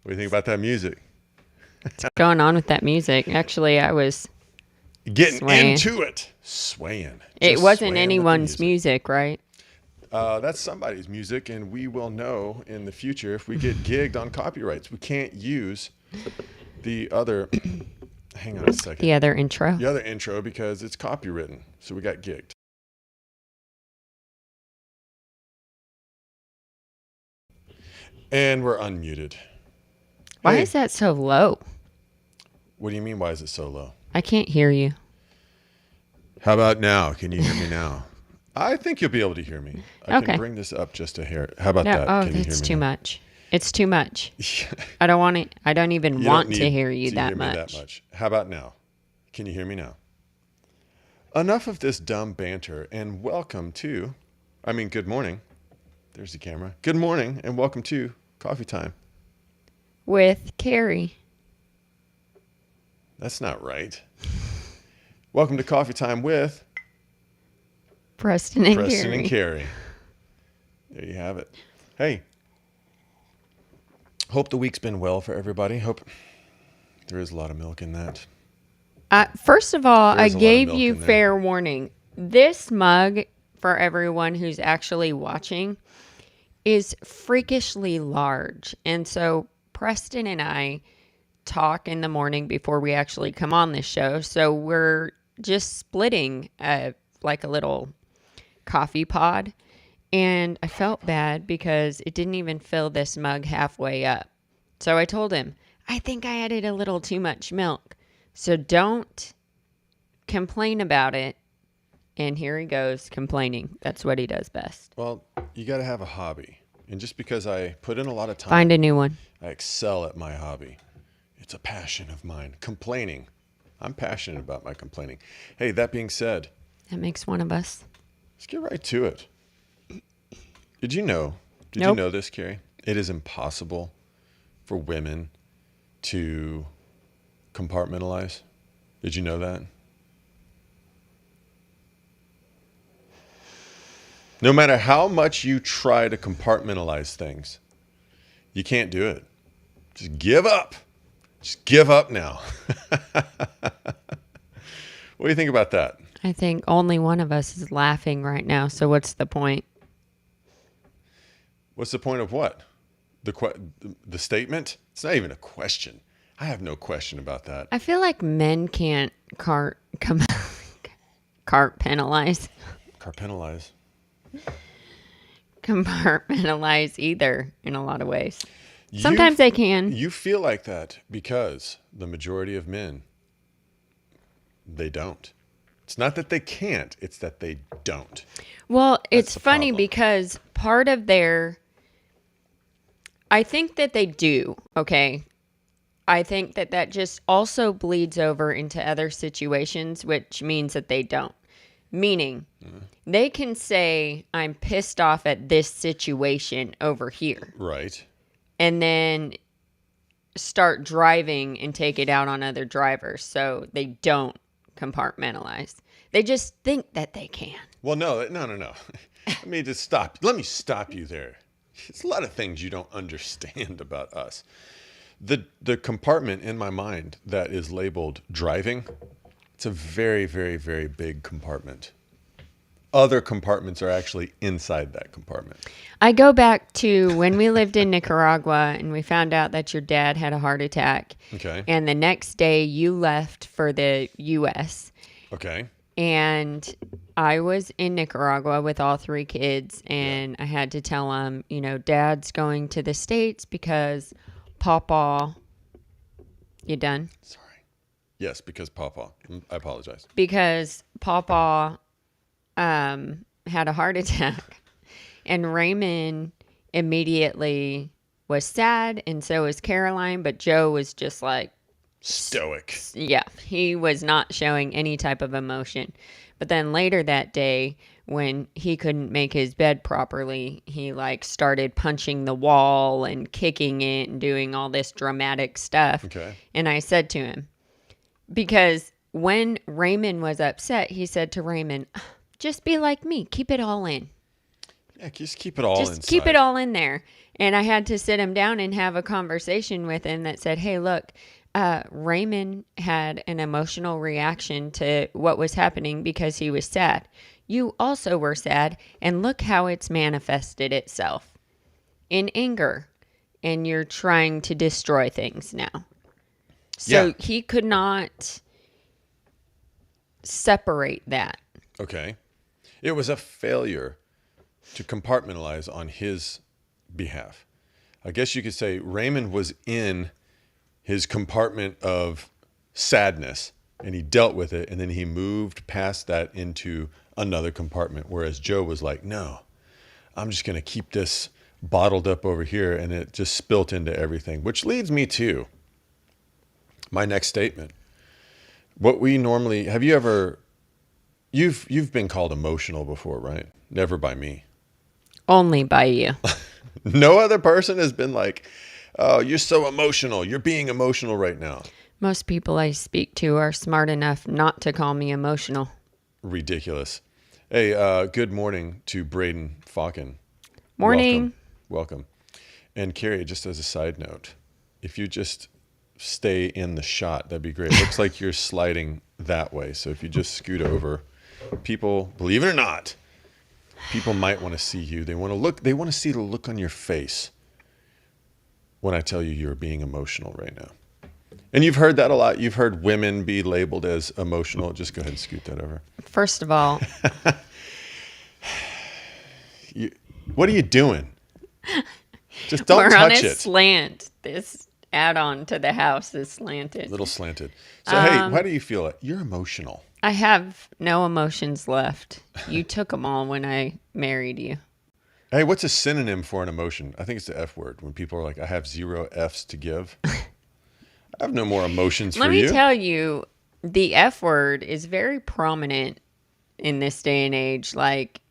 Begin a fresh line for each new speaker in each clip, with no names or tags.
What do you think about that music?
What's going on with that music? Actually, I was
Getting
swaying.
into it. Swaying.
It
Just
wasn't
swaying with the
anyone's music, right?
That's somebody's music, and we will know in the future if we get gigged on copyrights. We can't use the other... Hang on a second.
The other intro.
The other intro because it's copywritten, so we got gigged. And we're unmuted.
Why
Hey.
is that so low?
What do you mean, why is it so low?
I can't hear you.
How about now? Can you hear me now? I think you'll be able to hear me. I
Okay.
can bring this up just a hair. How about
No,
that?
oh,
Can you hear
that's
me
too
now?
much. It's too much. I don't want it. I don't even
You
want
don't
to
need
hear you
to
that
hear me
much.
that much. How about now? Can you hear me now? Enough of this dumb banter, and welcome to, good morning. There's the camera. Good morning, and welcome to Coffee Time.
With Carrie.
That's not right. Welcome to Coffee Time with
Preston and
Preston
Carrie.
and Carrie. There you have it. Hey, hope the week's been well for everybody. Hope there is a lot of milk in that.
First of all,
There's
I
a lot of
gave
milk
you
in there.
fair warning. This mug, for everyone who's actually watching, is freakishly large. And so Preston and I talk in the morning before we actually come on this show. So we're just splitting like a little coffee pod. And I felt bad because it didn't even fill this mug halfway up. So I told him, I think I added a little too much milk. So don't complain about it. And here he goes complaining. That's what he does best.
Well, you got to have a hobby. And just because I put in a lot of time,
Find a new one.
I excel at my hobby. It's a passion of mine. Complaining. I'm passionate about my complaining. Hey, that being said,
That makes one of us.
let's get right to it. Did you know
Nope.
this, Carrie? It is impossible for women to compartmentalize. Did you know that? No matter how much you try to compartmentalize things, you can't do it. Just give up. Just give up now. What do you think about that?
I think only one of us is laughing right now. So what's the point?
What's the point of what? The statement? It's not even a question. I have no question about that.
I feel like men can't compartmentalize either in a lot of ways. Sometimes they can.
You feel like that because the majority of men, they don't. It's not that they can't, it's that they don't.
Well, it's
the
funny
problem.
because part of I think that they do, okay? I think that just also bleeds over into other situations, which means that they don't. Meaning, they can say, I'm pissed off at this situation over here.
Right.
And then start driving and take it out on other drivers. So they don't compartmentalize. They just think that they can.
Well, no. Let me stop you there. It's a lot of things you don't understand about us. The compartment in my mind that is labeled driving, it's a very, very, very big compartment. Other compartments are actually inside that compartment.
I go back to when we lived in Nicaragua and we found out that your dad had a heart attack.
Okay.
And the next day you left for the U.S.
Okay.
And I was in Nicaragua with all three kids, and I had to tell them, Dad's going to the States because Pawpaw. You done?
Sorry. Yes, because Pawpaw. I apologize.
Because Pawpaw had a heart attack, and Raymond immediately was sad, and so was Caroline, but Joe was just like,
stoic.
Yeah, he was not showing any type of emotion. But then later that day, when he couldn't make his bed properly, he started punching the wall and kicking it and doing all this dramatic stuff.
Okay.
And I said to him, because when Raymond was upset, he said to Raymond, just be like me, keep it all in.
Yeah, just keep it all
Just
inside.
keep it all in there. And I had to sit him down and have a conversation with him that said, hey, look, Raymond had an emotional reaction to what was happening because he was sad. You also were sad, and look how it's manifested itself in anger. And you're trying to destroy things now. So he could not separate that.
Okay. It was a failure to compartmentalize on his behalf. I guess you could say Raymond was in his compartment of sadness and he dealt with it, and then he moved past that into another compartment, whereas Joe was like, no, I'm just going to keep this bottled up over here, and it just spilt into everything, which leads me to my next statement. What we normally have, you ever you've been called emotional before, right? Never by me.
Only by you.
No other person has been like, oh, you're so emotional, you're being emotional right now.
Most people I speak to are smart enough not to call me emotional.
Ridiculous. Hey, good morning to Braden Falcon.
Morning.
Welcome. And Carrie, just as a side note, if you just stay in the shot, that'd be great. It looks like you're sliding that way. So if you just scoot over, people, believe it or not, people might want to see you. They want to see the look on your face when I tell you you're being emotional right now. And you've heard that a lot. You've heard women be labeled as emotional. Just go ahead and scoot that over.
First of all,
what are you doing? Just don't
we're
touch
on a
it.
slant. This add-on to the house is slanted.
Little slanted. So, hey, how do you feel? You're emotional.
I have no emotions left. You took them all when I married you.
Hey, what's a synonym for an emotion? I think it's the F word. When people are like, I have 0 Fs to give. I have no more emotions for you.
Let me tell you, the F word is very prominent in this day and age. Like,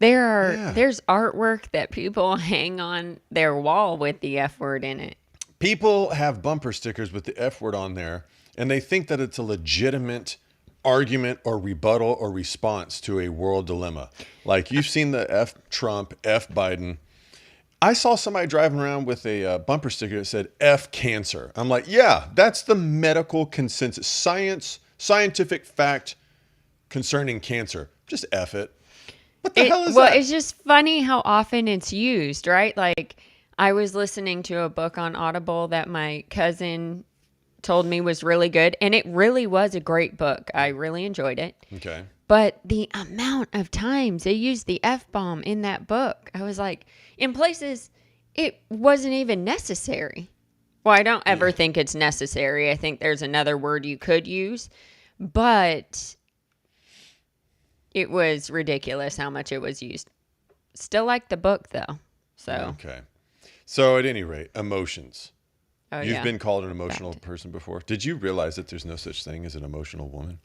there's artwork that people hang on their wall with the F word in it.
People have bumper stickers with the F word on there, and they think that it's a legitimate argument or rebuttal or response to a world dilemma. Like, you've seen the F Trump, F Biden. I saw somebody driving around with a bumper sticker that said F cancer. I'm like, yeah, that's the medical consensus, scientific fact concerning cancer. Just F it. What the hell is that?
Well, it's just funny how often it's used, right? Like, I was listening to a book on Audible that my cousin told me was really good, and it really was a great book. I really enjoyed it.
Okay.
But the amount of times they used the F-bomb in that book, I was like, in places it wasn't even necessary. Well, I don't ever think it's necessary. I think there's another word you could use, but it was ridiculous how much it was used. Still like the book, though. So
Okay. So at any rate, emotions.
Oh,
You've been called an emotional person before. Did you realize that there's no such thing as an emotional woman?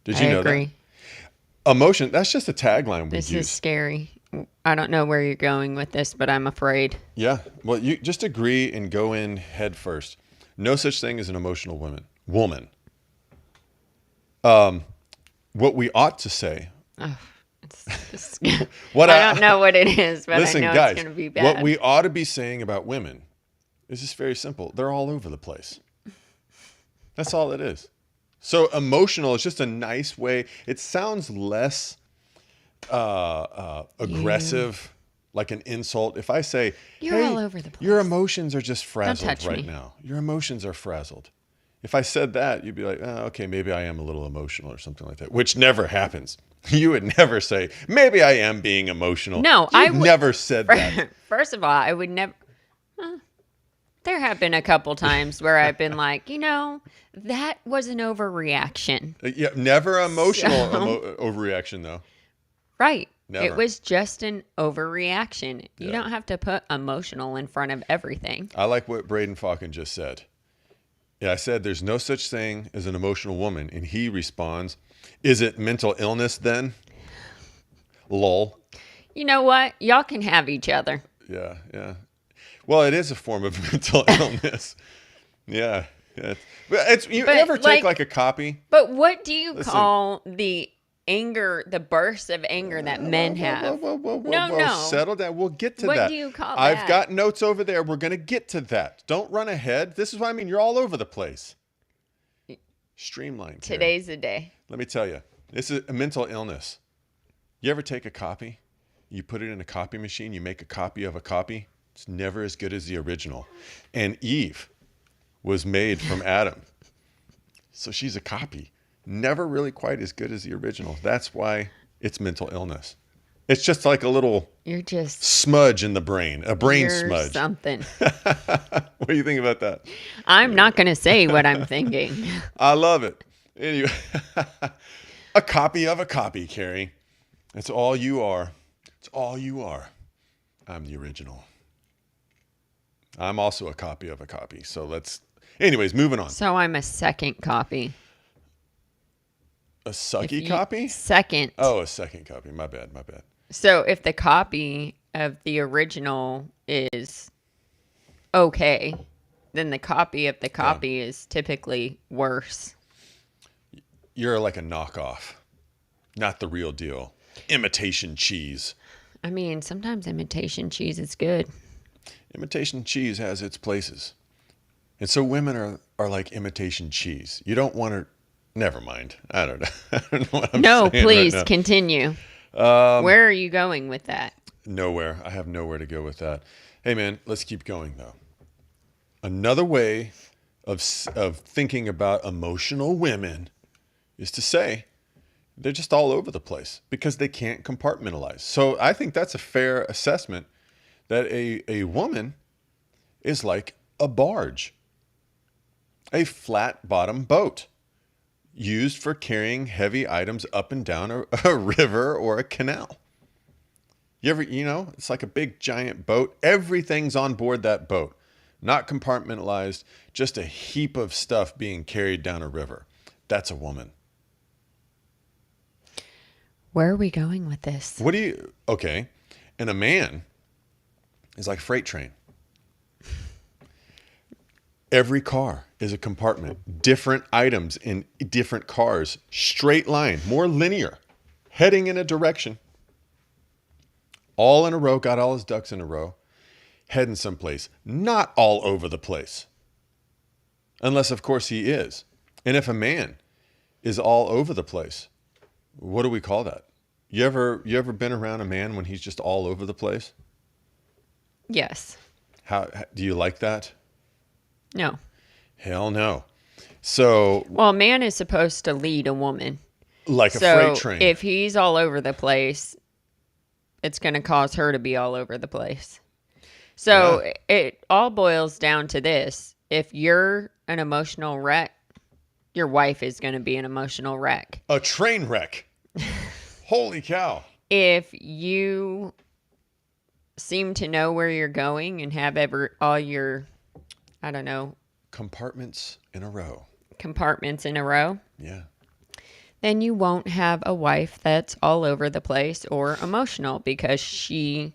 Did you know
agree.
that? Emotion, that's just a tagline we
This
use.
is scary. I don't know where you're going with this, but I'm afraid.
Yeah. Well, you just agree and go in head first. No such thing as an emotional woman. What we ought to say.
It's
What
I don't know what it is, but
listen,
I know
guys,
it's going to be bad.
what we ought to be saying about women is just very simple. They're all over the place. That's all it is. So emotional is just a nice way. It sounds less aggressive, like an insult. If I say,
You're
hey,
all over the place.
your emotions are just frazzled
touch
right
me.
now. Your emotions are frazzled. If I said that, you'd be like, oh, okay, maybe I am a little emotional or something like that, which never happens. You would never say, maybe I am being emotional.
No,
You've never said that.
First of all, I would never. There have been a couple times where I've been like, that was an overreaction.
Yeah, never emotional overreaction, though.
Right.
Never.
It was just an overreaction. You
Yeah.
don't have to put emotional in front of everything.
I like what Braden Falcon just said. Yeah, I said there's no such thing as an emotional woman. And he responds, is it mental illness then? Lol.
You know what? Y'all can have each other.
Yeah, yeah. Well, it is a form of mental illness. Yeah. Yeah. But you
But,
ever take like a copy?
But what do you
Listen.
call the anger, the bursts of anger that men have. No,
Whoa.
no.
Settle down. We'll get to
What
that.
do you call
I've
that?
got notes over there. We're going to get to that. Don't run ahead. This is what I mean. You're all over the place. Streamline. Carrie.
Today's the day.
Let me tell you, this is a mental illness. You ever take a copy? You put it in a copy machine. You make a copy of a copy. It's never as good as the original. And Eve was made from Adam. So she's a copy. Never really quite as good as the original. That's why it's mental illness. It's just like a little
You're just
smudge in the brain, a brain
you're
smudge.
something.
What do you think about that?
I'm not going to say what I'm thinking.
I love it. Anyway, a copy of a copy, Carrie. That's all you are. It's all you are. I'm the original. I'm also a copy of a copy. So anyways, moving on.
So I'm a second copy.
A sucky copy?
Second.
Oh, a second copy. My bad.
So if the copy of the original is okay, then the copy of the copy is typically worse.
You're like a knockoff, not the real deal. Imitation cheese.
I mean, sometimes imitation cheese is good.
Imitation cheese has its places. And so women are like imitation cheese. You don't want to... Never mind. I don't know. I don't know what I'm
No,
saying
please
right now.
continue. Where are you going with that?
Nowhere. I have nowhere to go with that. Hey, man, let's keep going, though. Another way of thinking about emotional women is to say they're just all over the place because they can't compartmentalize. So I think that's a fair assessment that a woman is like a barge, a flat bottom boat used for carrying heavy items up and down a river or a canal. It's like a big giant boat. Everything's on board that boat, not compartmentalized, just a heap of stuff being carried down a river. That's a woman.
Where are we going with this?
Okay. And a man is like a freight train. Every car is a compartment, different items in different cars, straight line, more linear, heading in a direction. All in a row, got all his ducks in a row, heading someplace, not all over the place. Unless, of course, he is. And if a man is all over the place, what do we call that? You ever been around a man when he's just all over the place?
Yes.
How do you like that?
No.
Hell no. So,
Well, a man is supposed to lead a woman.
like a
So
freight train.
if he's all over the place, it's going to cause her to be all over the place. So it all boils down to this. If you're an emotional wreck, your wife is going to be an emotional wreck.
A train wreck. Holy cow.
If you seem to know where you're going and have all your, I don't know,
Compartments in a row.
compartments in a row,
Yeah.
then you won't have a wife that's all over the place or emotional because she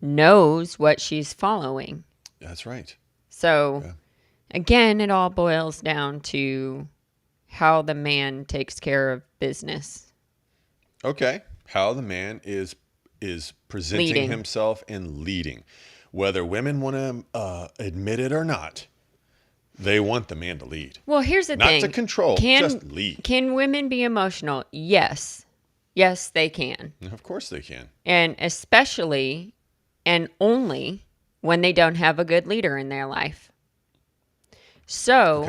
knows what she's following.
That's right.
So,
Yeah.
again, it all boils down to how the man takes care of business.
Okay. How the man is presenting
Leading.
himself and leading. Whether women want to admit it or not, they want the man to lead.
Well, here's the
Not
thing.
to control, just lead.
Can women be emotional? Yes. Yes, they can.
Of course they can.
And especially and only when they don't have a good leader in their life. So,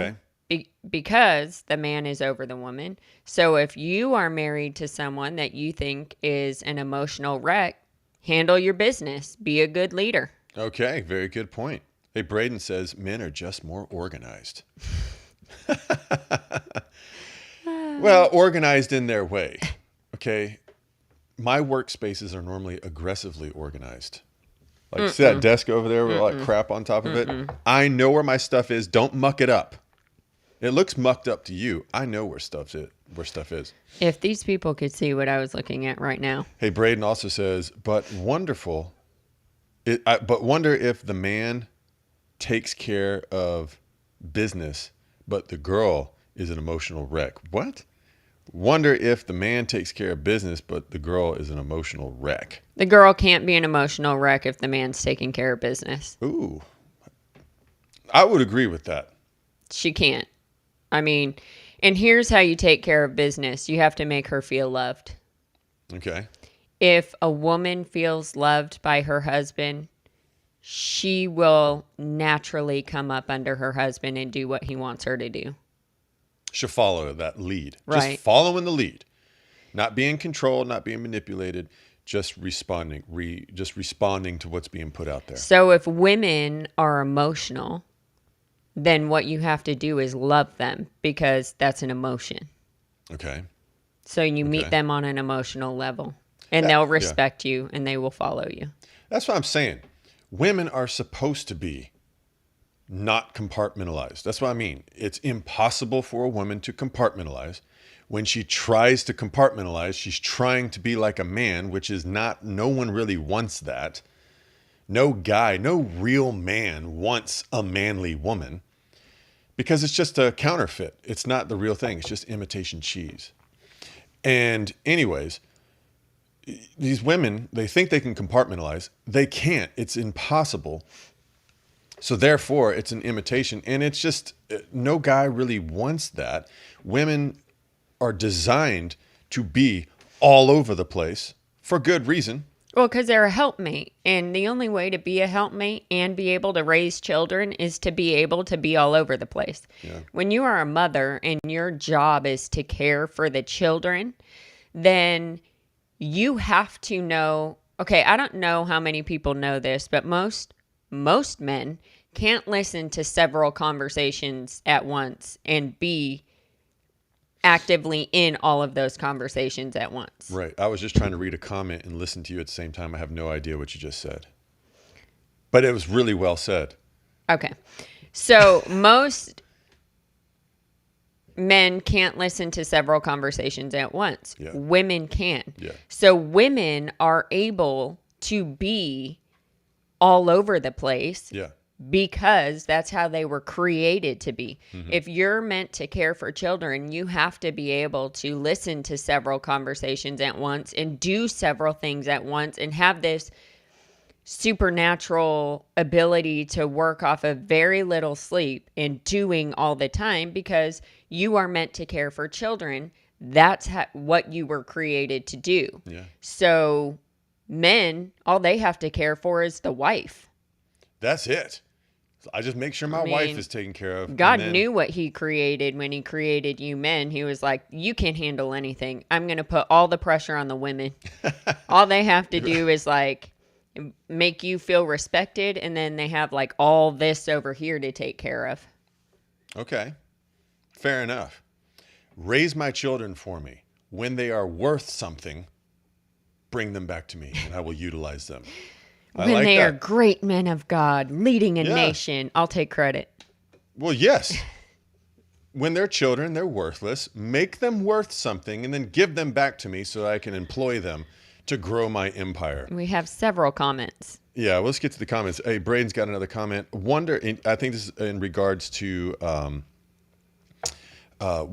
Okay.
because the man is over the woman. So if you are married to someone that you think is an emotional wreck, handle your business. Be a good leader.
Okay. Very good point. Hey, Braden says men are just more organized. Well, organized in their way. Okay. My workspaces are normally aggressively organized. Like, see that desk over there with all that crap on top of it? I know where my stuff is. Don't muck it up. It looks mucked up to you. I know where stuff is.
If these people could see what I was looking at right now.
Hey, Braden also says, but wonder if the man takes care of business, but the girl is an emotional wreck. What? Wonder if the man takes care of business, but the girl is an emotional wreck.
The girl can't be an emotional wreck if the man's taking care of business.
Ooh, I would agree with that.
She can't. I mean, and here's how you take care of business. You have to make her feel loved.
Okay.
If a woman feels loved by her husband, she will naturally come up under her husband and do what he wants her to do.
She'll follow that lead.
Right.
Just following the lead. Not being controlled, not being manipulated, just responding, just responding to what's being put out there.
So if women are emotional, then what you have to do is love them because that's an emotion.
Okay.
So you meet them on an emotional level and they'll respect you and they will follow you.
That's what I'm saying. Women are supposed to be not compartmentalized. That's what I mean. It's impossible for a woman to compartmentalize. When she tries to compartmentalize, she's trying to be like a man, which is not, no one really wants that. No guy, no real man wants a manly woman because it's just a counterfeit. It's not the real thing. It's just imitation cheese. And anyways, these women, they think they can compartmentalize. They can't. It's impossible. So therefore, it's an imitation. And it's just, no guy really wants that. Women are designed to be all over the place for good reason.
Well, because they're a helpmate. And the only way to be a helpmate and be able to raise children is to be able to be all over the place.
Yeah.
When you are a mother and your job is to care for the children, then you have to know, okay, I don't know how many people know this, but most men can't listen to several conversations at once and be actively in all of those conversations at once.
Right. I was just trying to read a comment and listen to you at the same time. I have no idea what you just said. But it was really well said.
Okay. So most men can't listen to several conversations at once.
Yeah.
Women can.
Yeah.
So women are able to be all over the place.
Yeah.
Because that's how they were created to be.
Mm-hmm.
If you're meant to care for children, you have to be able to listen to several conversations at once and do several things at once and have this supernatural ability to work off of very little sleep and doing all the time because you are meant to care for children. That's what you were created to do.
Yeah.
So men, all they have to care for is the wife.
That's it. I just make sure my wife is taken care of.
God knew what he created when he created you men. He was like, you can't handle anything. I'm going to put all the pressure on the women. All they have to do is like make you feel respected. And then they have like all this over here to take care of.
Okay. Fair enough. Raise my children for me. When they are worth something, bring them back to me and I will utilize them.
When they are great men of God, leading a nation, I'll take credit.
Well, yes. When they're children, they're worthless. Make them worth something and then give them back to me so I can employ them to grow my empire.
We have several comments.
Yeah, let's get to the comments. Hey, Braden's got another comment. I think this is in regards to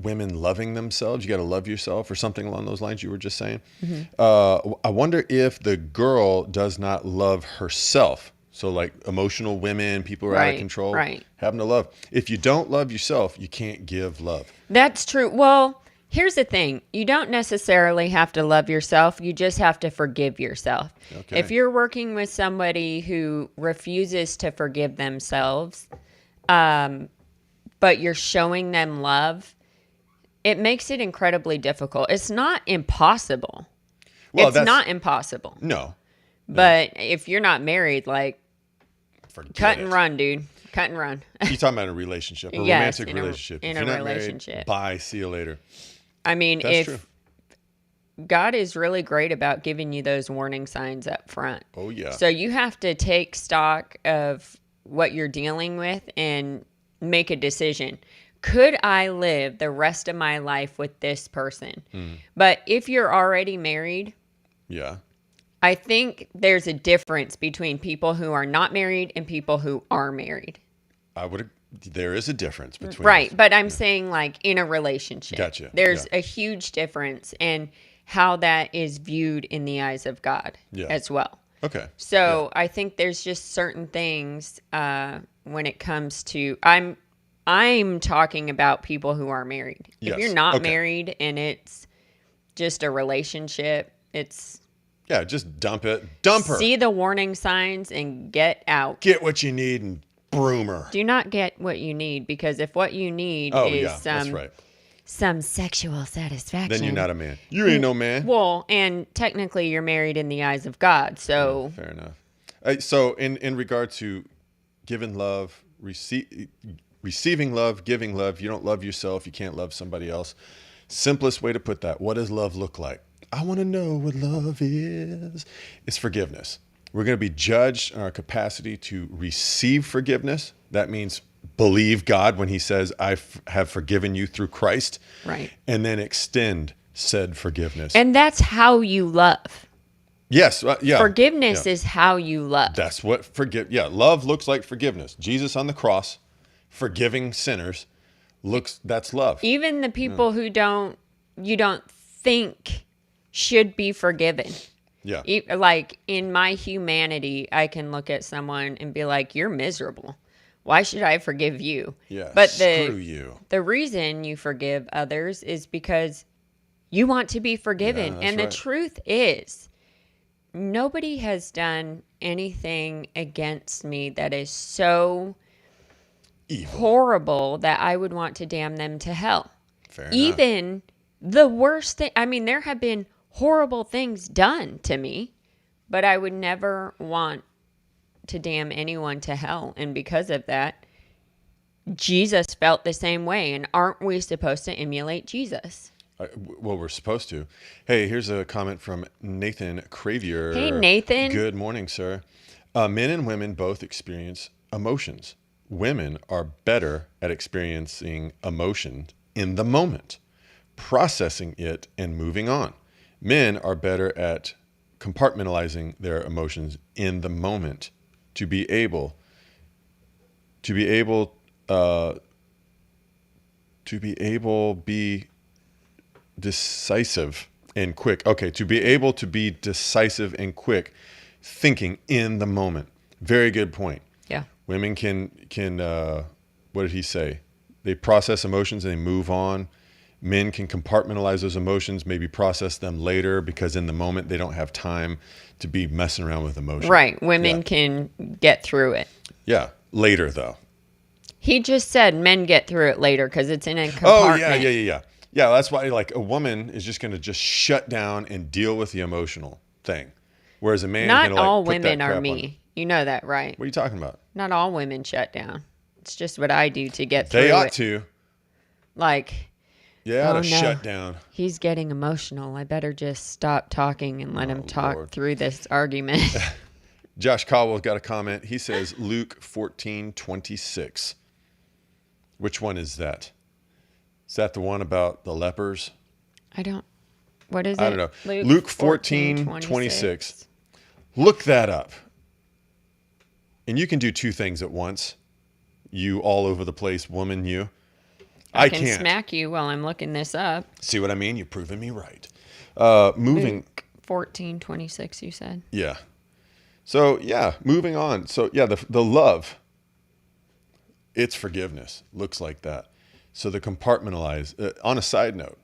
women loving themselves. You got to love yourself or something along those lines you were just saying. Mm-hmm. I wonder if the girl does not love herself. So like emotional women, people who are out of control, having to love. If you don't love yourself, you can't give love.
That's true. Well, here's the thing. You don't necessarily have to love yourself. You just have to forgive yourself. Okay. If you're working with somebody who refuses to forgive themselves, but you're showing them love, it makes it incredibly difficult. It's not impossible. Well, it's not impossible.
No.
But if you're not married, like, cut and run, dude. Cut and run.
You're talking about a relationship, a romantic relationship.
In a relationship.
Bye, see you later.
I mean,
That's true.
God is really great about giving you those warning signs up front.
Oh, yeah.
So you have to take stock of what you're dealing with and make a decision. Could I live the rest of my life with this person? But if you're already married, I think there's a difference between people who are not married and people who are married.
I would There is a difference between
Right. But I'm saying, like, in a relationship,
Gotcha.
there's
Yeah.
a huge difference in how that is viewed in the eyes of God
Yeah.
as well.
Okay.
So I think there's just certain things when it comes to I'm talking about people who are married. If
Yes.
you're not
Okay.
married and it's just a relationship, it's
Yeah, just dump it. Dump her.
see the warning signs and get out.
Get what you need and broom her.
Do not get what you need, because if what you need
Oh,
is
yeah, that's right.
some sexual satisfaction,
Then you're not a man. You ain't no man.
well, and technically you're married in the eyes of God. So
Fair enough. So in regard to giving love, receiving love, giving love, you don't love yourself, you can't love somebody else. Simplest way to put that, what does love look like? I want to know what love is. It's forgiveness. We're going to be judged on our capacity to receive forgiveness. That means believe God when he says, I have forgiven you through Christ.
right.
And then extend said forgiveness.
And that's how you love.
Yes. Yeah.
Forgiveness
Yeah.
is how you love.
That's what love looks like. Forgiveness. Jesus on the cross, forgiving sinners, that's love.
Even the people who you don't think should be forgiven.
Yeah.
Like, in my humanity, I can look at someone and be like, you're miserable. Why should I forgive you?
Yeah.
But
screw you.
the reason you forgive others is because you want to be forgiven.
Yeah, that's
And the
right.
truth is, nobody has done anything against me that is so
Evil.
horrible that I would want to damn them to hell.
Fair enough.
Even the worst thing, I mean, there have been horrible things done to me, but I would never want to damn anyone to hell. And because of that, Jesus felt the same way. And aren't we supposed to emulate Jesus?
Well, we're supposed to. Hey, here's a comment from Nathan Cravier.
Hey, Nathan.
Good morning, sir. Men and women both experience emotions. Women are better at experiencing emotion in the moment, processing it and moving on. Men are better at compartmentalizing their emotions in the moment to be able be decisive and quick. Okay, to be able to be decisive and quick, thinking in the moment. Very good point.
Yeah.
Women can what did he say? They process emotions and they move on. Men can compartmentalize those emotions, maybe process them later because in the moment they don't have time to be messing around with emotions.
Right. Women can get through it.
Yeah. Later though.
He just said men get through it later because it's in a compartment.
Oh yeah. Yeah, that's why like a woman is just going to just shut down and deal with the emotional thing. Whereas a man
Not
can like
all
put that
women are
crap
me.
on.
You know that, right?
What are you talking about?
Not all women shut down. It's just what I do to get through
They ought
it.
to.
Like,
Yeah,
Oh,
to
no.
shut down.
he's getting emotional. I better just stop talking and let him talk
Lord.
through this argument.
Josh Caldwell's got a comment. He says Luke 14:26. Which one is that? Is that the one about the lepers?
What is it?
I don't know. Luke 14:26.
14:26.
Look that up. And you can do two things at once. You all over the place, woman, you. I
can
can't.
smack you while I'm looking this up.
See what I mean? You're proving me right. Moving.
Luke 14:26, you said.
Yeah. So, yeah, moving on. So, yeah, the love, it's forgiveness. Looks like that. So, the compartmentalize. On a side note,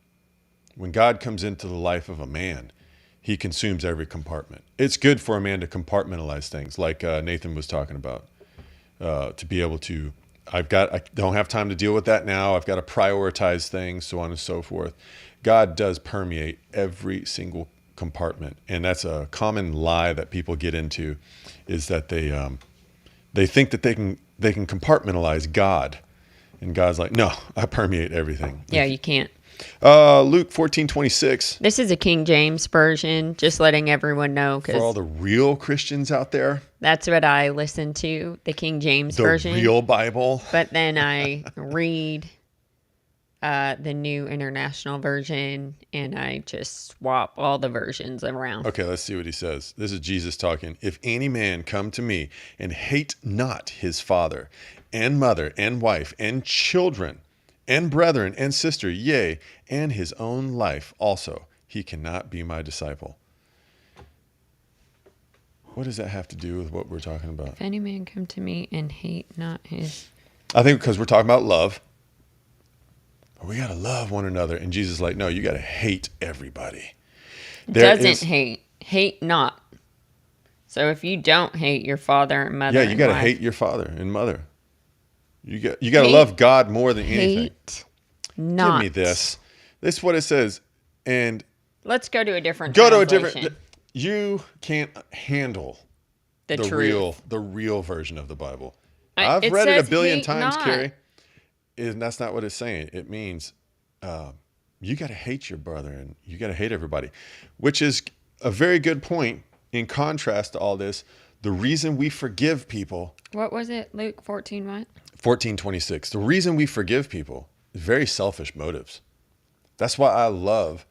when God comes into the life of a man, he consumes every compartment. It's good for a man to compartmentalize things like Nathan was talking about, to be able to, I don't have time to deal with that now. I've got to prioritize things, so on and so forth. God does permeate every single compartment. And that's a common lie that people get into, is that they think that they can compartmentalize God. And God's like, no, I permeate everything.
Yeah, you can't.
Luke 14:26.
This is a King James version, just letting everyone know,
For all
because
the real Christians out there,
that's what I listen to, the King James
the
version.
real Bible.
But then I read the New International Version, and I just swap all the versions around.
Okay, let's see what he says. This is Jesus talking. If any man come to me and hate not his father and mother and wife and children and brethren and sister, yea, and his own life also, he cannot be my disciple. What does that have to do with what we're talking about?
If any man come to me and hate not his...
I think because we're talking about love. We got to love one another. And Jesus is like, no, you got to hate everybody.
Hate not. So if you don't hate your father and mother,
yeah, you got to hate your father and mother. You got to love God more than anything.
Hate not.
Give me this. This is what it says. And
let's go to a different.
You can't handle
the
real version of the Bible.
I've
read it a billion times, Carrie. And that's not what it's saying. It means you got to hate your brother and you got to hate everybody, which is a very good point in contrast to all this. The reason we forgive people.
What was it? Luke 14, what?
14:26. The reason we forgive people is very selfish motives. That's why I love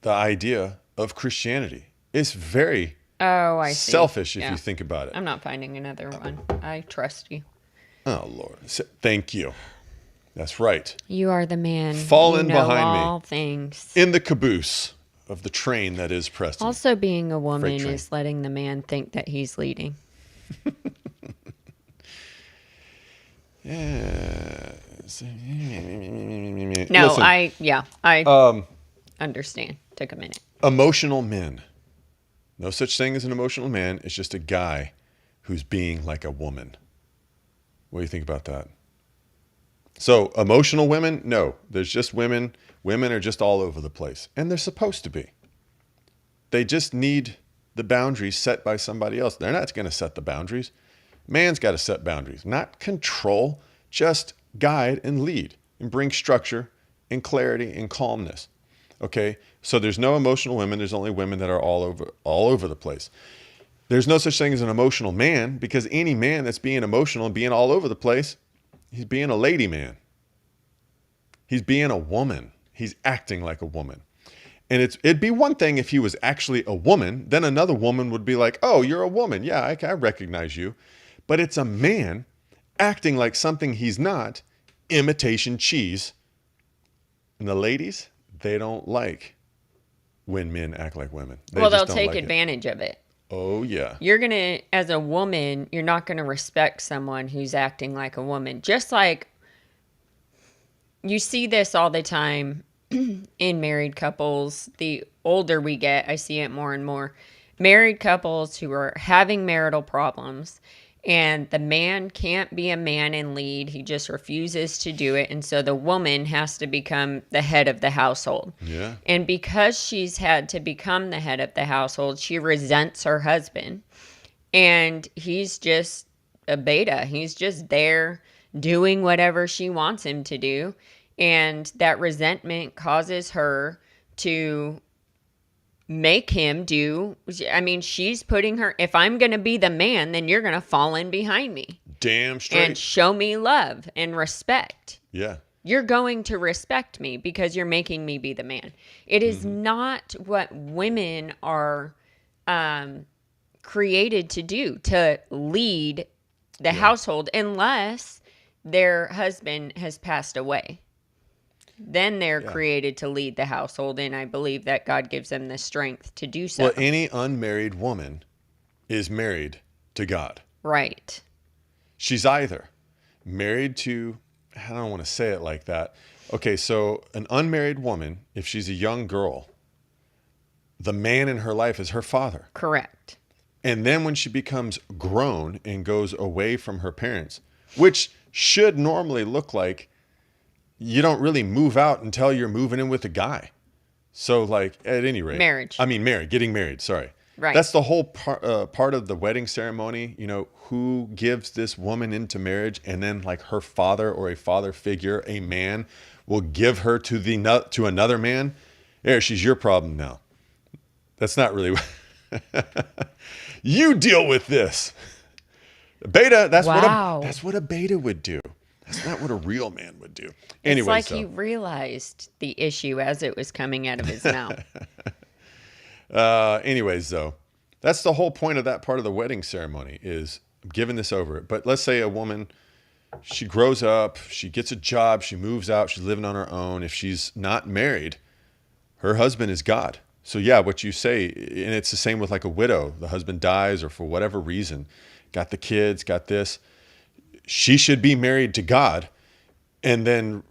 the idea of Christianity. It's very selfish if you think about it.
I'm not finding another one. I trust you.
Oh, Lord. Thank you. That's right.
You are the man.
Fall in behind me.
All things.
In the caboose of the train that is Preston.
Also, being a woman is letting the man think that he's leading.
Yeah.
No, listen, I understand. Took a minute.
Emotional men. No such thing as an emotional man. It's just a guy who's being like a woman. What do you think about that? So emotional women, no. There's just women. Women are just all over the place. And they're supposed to be. They just need the boundaries set by somebody else. They're not going to set the boundaries. Man's got to set boundaries. Not control, just guide and lead. And bring structure and clarity and calmness. Okay? So there's no emotional women. There's only women that are all over the place. There's no such thing as an emotional man, because any man that's being emotional and being all over the place, he's being a lady man. He's being a woman. He's acting like a woman. And it'd be one thing if he was actually a woman. Then another woman would be like, oh, you're a woman. Yeah, I recognize you. But it's a man acting like something he's not, imitation cheese. And the ladies, they don't like when men act like women.
They'll take advantage of it.
Oh, yeah.
You're going to, as a woman, you're not going to respect someone who's acting like a woman. Just like you see this all the time in married couples. The older we get, I see it more and more. Married couples who are having marital problems, and the man can't be a man and lead. He just refuses to do it. And so the woman has to become the head of the household.
Yeah.
And because she's had to become the head of the household, she resents her husband. And he's just a beta. He's just there doing whatever she wants him to do. And that resentment causes her to make him do. I mean, she's putting her, if I'm going to be the man, then you're going to fall in behind me.
Damn straight.
And show me love and respect.
Yeah.
You're going to respect me because you're making me be the man. It is not what women are created to do, to lead the household, unless their husband has passed away. Then they're created to lead the household, and I believe that God gives them the strength to do so.
Well, any unmarried woman is married to God.
Right.
She's either married to, I don't want to say it like that. Okay, so an unmarried woman, if she's a young girl, the man in her life is her father.
Correct.
And then when she becomes grown and goes away from her parents, which should normally look like you don't really move out until you're moving in with a guy. So like at any rate. Getting married, sorry.
Right.
That's the whole part of the wedding ceremony, you know, who gives this woman into marriage, and then like her father or a father figure, a man, will give her to another man. There, she's your problem now. That's not really you deal with this. Beta, that's what a beta would do. That's not what a real man would do.
It's
Anyway,
like he
so
realized the issue as it was coming out of his mouth.
anyways, though, that's the whole point of that part of the wedding ceremony is giving this over. But let's say a woman, she grows up, she gets a job, she moves out, she's living on her own. If she's not married, her husband is God. So yeah, what you say, and it's the same with like a widow. The husband dies or for whatever reason, got the kids, got this. She should be married to God, and then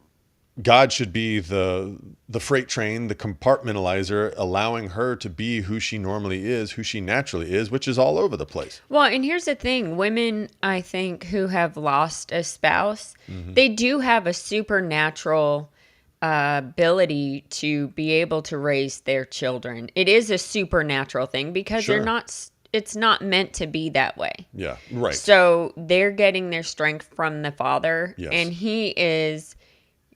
God should be the freight train, the compartmentalizer, allowing her to be who she normally is, who she naturally is, which is all over the place.
Well, and here's the thing. Women, I think, who have lost a spouse, they do have a supernatural ability to be able to raise their children. It is a supernatural thing because
Sure.
it's not meant to be that way.
Yeah, right.
So they're getting their strength from the Father,
Yes.
and He is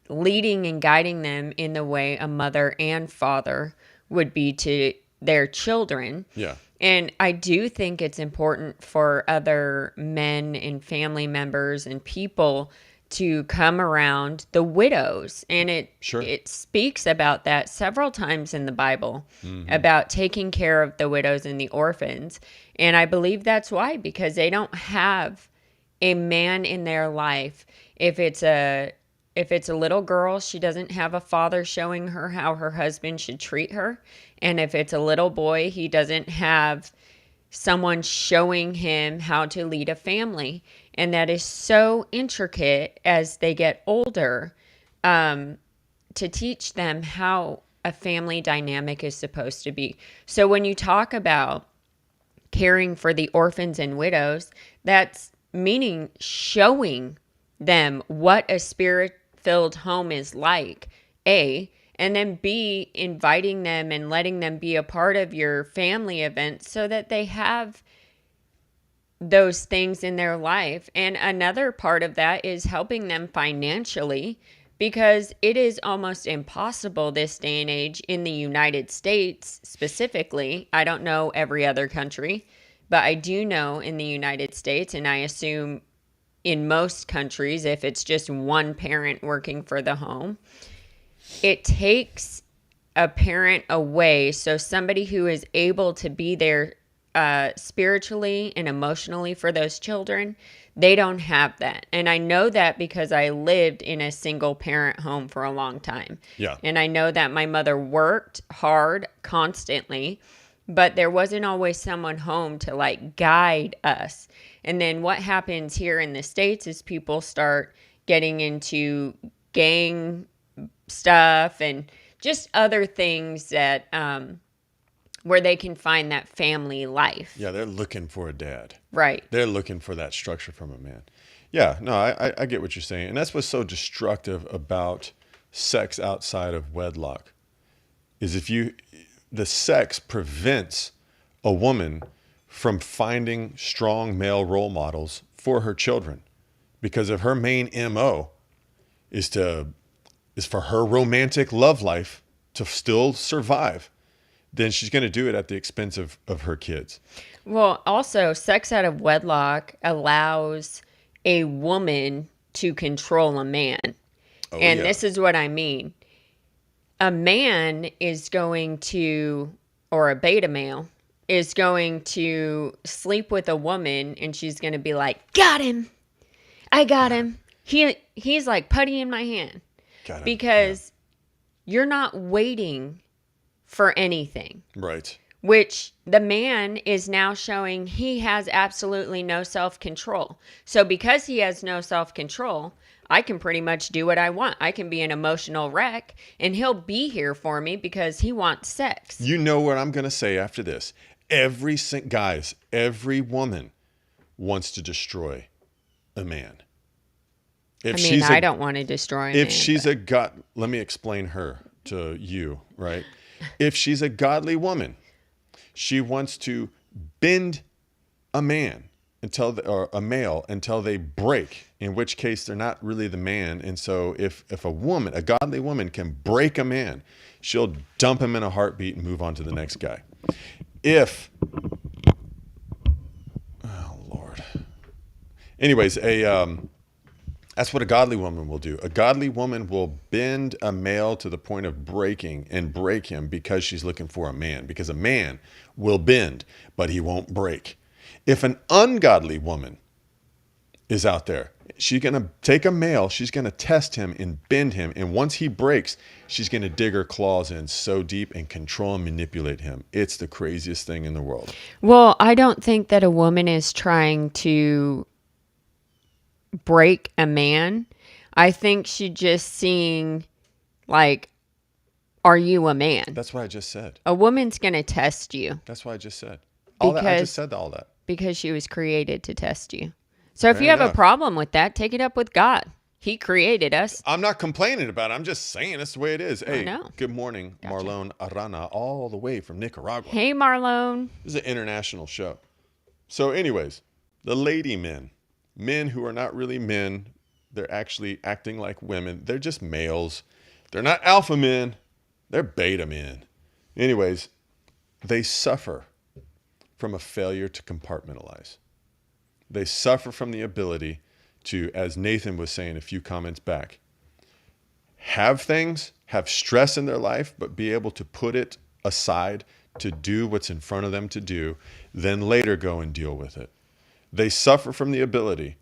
leading and guiding them in the way a mother and father would be to their children.
Yeah.
And I do think it's important for other men and family members and people to come around the widows. And
Sure.
it speaks about that several times in the Bible, about taking care of the widows and the orphans. And I believe that's why, because they don't have a man in their life. If it's a little girl, she doesn't have a father showing her how her husband should treat her. And if it's a little boy, he doesn't have someone showing him how to lead a family. And that is so intricate as they get older, to teach them how a family dynamic is supposed to be. So when you talk about caring for the orphans and widows, that's meaning showing them what a spirit-filled home is like, A, and then B, inviting them and letting them be a part of your family events so that they have those things in their life. And another part of that is helping them financially, because it is almost impossible this day and age in the United States specifically. I don't know every other country, but I do know in the United States, and I assume in most countries, if it's just one parent working for the home, it takes a parent away. So somebody who is able to be there spiritually and emotionally for those children, they don't have that. And I know that because I lived in a single parent home for a long time.
Yeah.
And I know that my mother worked hard constantly, but there wasn't always someone home to like guide us. And then what happens here in the States is people start getting into gang stuff and just other things that where they can find that family life.
Yeah, they're looking for a dad.
Right.
They're looking for that structure from a man. Yeah, no, I get what you're saying. And that's what's so destructive about sex outside of wedlock is the sex prevents a woman from finding strong male role models for her children. Because if her main MO is for her romantic love life to still survive, then she's going to do it at the expense of her kids.
Well, also, sex out of wedlock allows a woman to control a man.
Oh,
And
yeah.
this is what I mean. A man is going to, or a beta male, is going to sleep with a woman and she's going to be like, got him. I got him. He's like putty in my hand.
Got him.
Because you're not waiting for anything.
Right.
Which the man is now showing he has absolutely no self-control. So because he has no self-control, I can pretty much do what I want. I can be an emotional wreck and he'll be here for me because he wants sex.
You know what I'm going to say after this. Every woman wants to destroy a man.
I don't want to destroy a man.
Let me explain her to you, right? If she's a godly woman, she wants to bend a man or a male until they break, in which case they're not really the man. And so if a godly woman can break a man, she'll dump him in a heartbeat and move on to the next guy. Oh Lord. Anyways, That's what a godly woman will do. A godly woman will bend a male to the point of breaking and break him because she's looking for a man. Because a man will bend, but he won't break. If an ungodly woman is out there, she's going to take a male, she's going to test him and bend him. And once he breaks, she's going to dig her claws in so deep and control and manipulate him. It's the craziest thing in the world.
Well, I don't think that a woman is trying to break a man. I think she's just seeing, like, are you a man?
That's what I just said.
A woman's going to test you.
That's what I just said. I just said all that.
Because she was created to test you. So if
Fair
you have
enough.
a problem with that, take it up with God. He created us.
I'm not complaining about it. I'm just saying it's the way it is. Hey,
know.
good morning, Marlon Arana, all the way from Nicaragua.
Hey, Marlon.
This is an international show. So anyways, the lady men who are not really men, they're actually acting like women. They're just males. They're not alpha men. They're beta men. Anyways, they suffer from a failure to compartmentalize. They suffer from the ability to, as Nathan was saying a few comments back, have things, have stress in their life, but be able to put it aside to do what's in front of them to do, then later go and deal with it. They suffer from the ability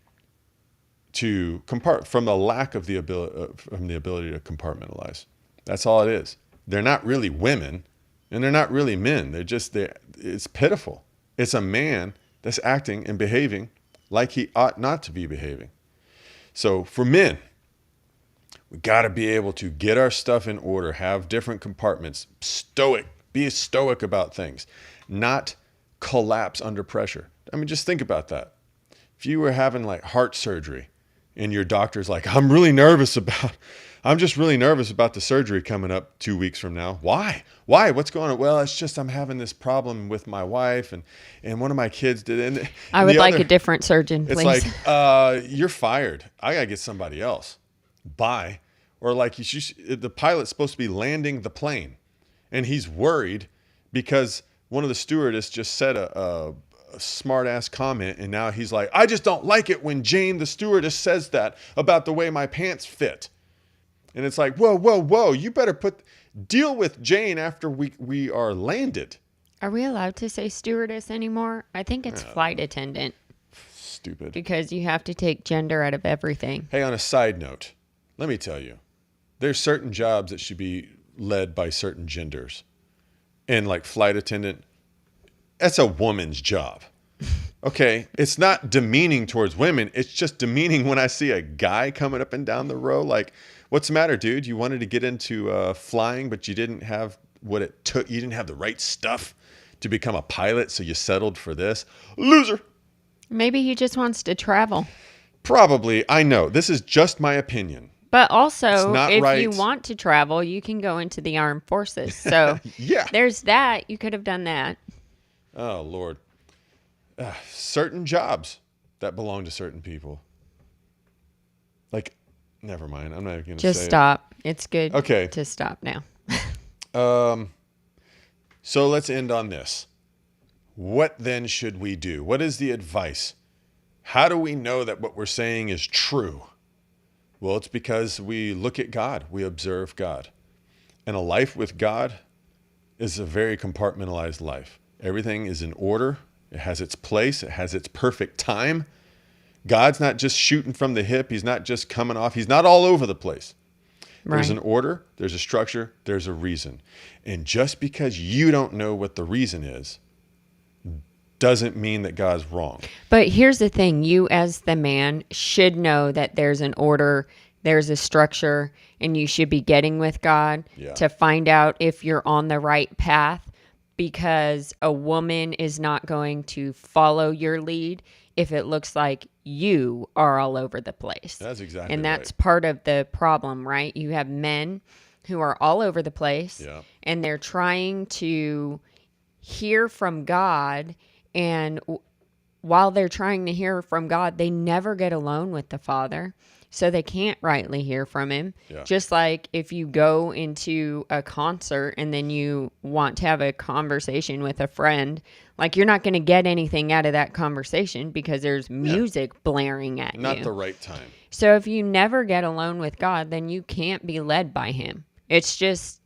to from the lack of the ability to compartmentalize. That's all it is. They're not really women, and they're not really men. It's pitiful. It's a man that's acting and behaving like he ought not to be behaving. So for men, we got to be able to get our stuff in order, have different compartments, be stoic about things, not collapse under pressure. I mean, just think about that. If you were having like heart surgery and your doctor's like, I'm just really nervous about the surgery coming up 2 weeks from now. Why? What's going on? Well, it's just I'm having this problem with my wife and one of my kids did it. And
I would like a different surgeon, please.
It's like, you're fired. I got to get somebody else. Bye. Or like the pilot's supposed to be landing the plane and he's worried because one of the stewardess just said a smart ass comment. And now he's like, I just don't like it when Jane, the stewardess, says that about the way my pants fit. And it's like, whoa. You better deal with Jane after we are landed.
Are we allowed to say stewardess anymore? I think it's flight attendant.
Stupid.
Because you have to take gender out of everything.
Hey, on a side note, let me tell you, there's certain jobs that should be led by certain genders. And like flight attendant, that's a woman's job. Okay, it's not demeaning towards women. It's just demeaning when I see a guy coming up and down the row. Like, what's the matter, dude? You wanted to get into flying, but you didn't have what it took. You didn't have the right stuff to become a pilot, so you settled for this. Loser.
Maybe he just wants to travel.
Probably. I know. This is just my opinion.
But also, if
right.
you want to travel, you can go into the armed forces. So
yeah,
there's that. You could have done that.
Oh, Lord. Certain jobs that belong to certain people. Like, never mind. I'm not even going to say
Just stop. It's good
Okay.
to stop now.
So let's end on this. What then should we do? What is the advice? How do we know that what we're saying is true? Well, it's because we look at God. We observe God. And a life with God is a very compartmentalized life. Everything is in order. It has its place. It has its perfect time. God's not just shooting from the hip. He's not just coming off. He's not all over the place.
Right.
There's an order. There's a structure. There's a reason. And just because you don't know what the reason is, doesn't mean that God's wrong.
But here's the thing. You as the man should know that there's an order, there's a structure, and you should be getting with God to find out if you're on the right path, because a woman is not going to follow your lead if it looks like you are all over the place.
That's exactly
And that's
right.
part of the problem, right? You have men who are all over the place and they're trying to hear from God. And while they're trying to hear from God, they never get alone with the Father. So they can't rightly hear from him. Yeah. Just like if you go into a concert and then you want to have a conversation with a friend, like you're not going to get anything out of that conversation because there's music blaring at you.
Not the right time.
So if you never get alone with God, then you can't be led by him. It's
Simple.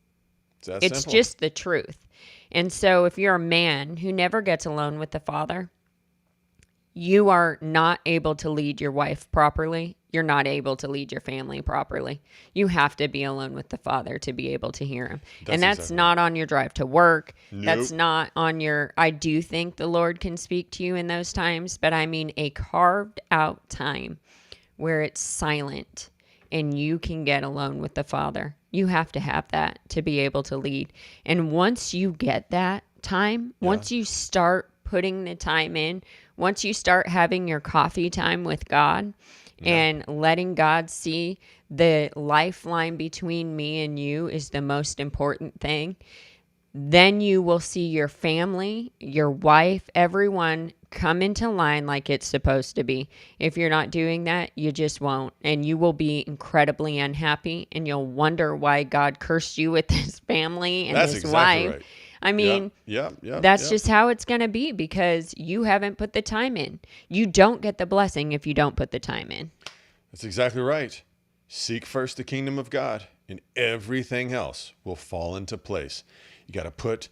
just the truth. And so if you're a man who never gets alone with the Father, you are not able to lead your wife properly. You're not able to lead your family properly. You have to be alone with the Father to be able to hear him. And that's
exactly
not on your drive to work.
Nope.
That's not on your, I do think the Lord can speak to you in those times, but I mean a carved out time where it's silent and you can get alone with the Father. You have to have that to be able to lead. And once you get that time, once you start putting the time in, once you start having your coffee time with God and letting God see the lifeline between me and you is the most important thing, then you will see your family, your wife, everyone come into line like it's supposed to be. If you're not doing that, you just won't. And you will be incredibly unhappy and you'll wonder why God cursed you with this family and
That's
this
exactly
wife.
right.
I mean, that's just how it's going to be because you haven't put the time in. You don't get the blessing if you don't put the time in.
That's exactly right. Seek first the kingdom of God, and everything else will fall into place. You got to put,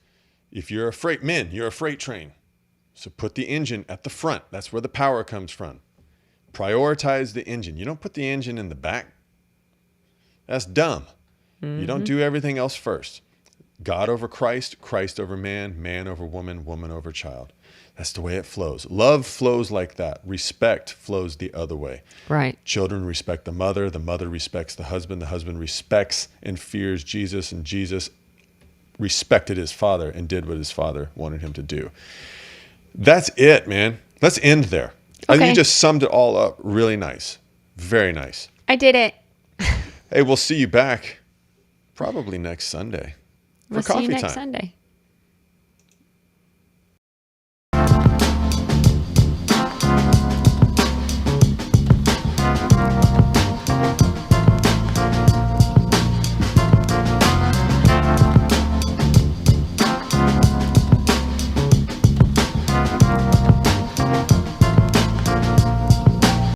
if you're you're a freight train. So put the engine at the front. That's where the power comes from. Prioritize the engine. You don't put the engine in the back. That's dumb. You don't do everything else first. God over Christ, Christ over man, man over woman, woman over child. That's the way it flows. Love flows like that. Respect flows the other way.
Right.
Children respect the mother respects the husband respects and fears Jesus, and Jesus respected his father and did what his father wanted him to do. That's it, man. Let's end there. I think you just summed it all up really nice. Very nice.
I did it.
Hey, we'll see you back probably next Sunday.
We'll see you next Sunday.